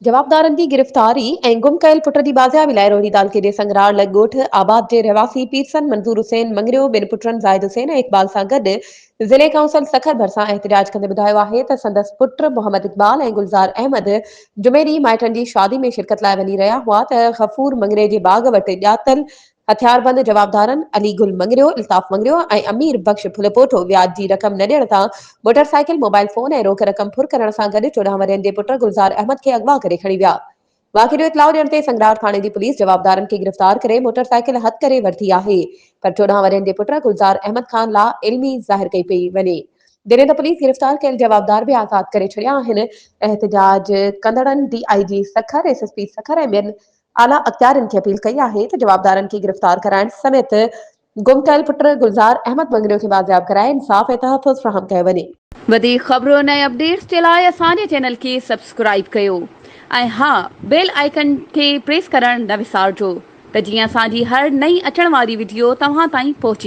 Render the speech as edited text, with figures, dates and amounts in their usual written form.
जवाबदारनि की गिरफ्तारी ऐं गुम कयल पुट जी बाज़ियाबी लाइ रोहिणी तालुके जे संगरार लॻ ॻोठ आबाद जे रहवासी पीरसन मंज़ूर हुसैन मंगरियो ॿिनि पुटनि ज़ाहिद हुसैन ऐं इक़बाल सां गॾु ज़िले काउंसिल सखर भरिसां एहतिजाज कंदे ॿुधायो आहे त संदसि पुट मोहम्मद इक़बाल ऐं गुलज़ार अहमद जुमे ॾींहुं माइटनि जी शादी में शिरकत लाइ वञी रहिया हुआ त गफ़ूर मंगरे जे बाग़ वटि ॼातल हथियारबंद जवाबदारनि अली गुल मंगरियो इल्ताफ़ मंगरियो ऐं अमीर बख़्श फुलपोठो व्याज जी रक़म न ॾियण तां मोटरसाइकिल मोबाइल फोन ऐं रोक रक़म फुर करण सां गॾु 14 वरनि जे पुट गुलज़ार अहमद खे अगवा करे खणी विया। वाक़े जो इतलाउ ॾियण ते संगरार थाणे जी पुलिस जवाबदारनि खे गिरफ़्तार करे मोटरसाइकिल हथ करे वरिती आहे पर 14 वरनि जे पुट गुलज़ार अहमद खान ला इल्मी ज़ाहिर कई पई वञे। दिने त पुलिस गिरफ़्तार कयल जवाबदार बि आज़ाद करे छॾिया आहिनि। एहतिजाज कंदड़नि DIG सखर SSP सखर ऐं ॿियनि आला अख़्तियारनि खे अपील कई आहे त जवाबदारनि खे गिरफ़्तार कराइण समेत गुम कयल पुट गुलज़ार अहमद मंगरियो खे बाज़ियाब कराए इंसाफ़ ऐं तहफ़्फ़ुज़ फ़राहम कयो वञे। वधीक ख़बरुनि ऐं अपडेट्स जे लाइ असांजे चैनल खे सब्सक्राइब कयो ऐं हा बेल आइकन खे प्रेस करणु न विसारिजो त जीअं असांजी हर नई अचण वारी वीडियो तव्हां ताईं पहुचे।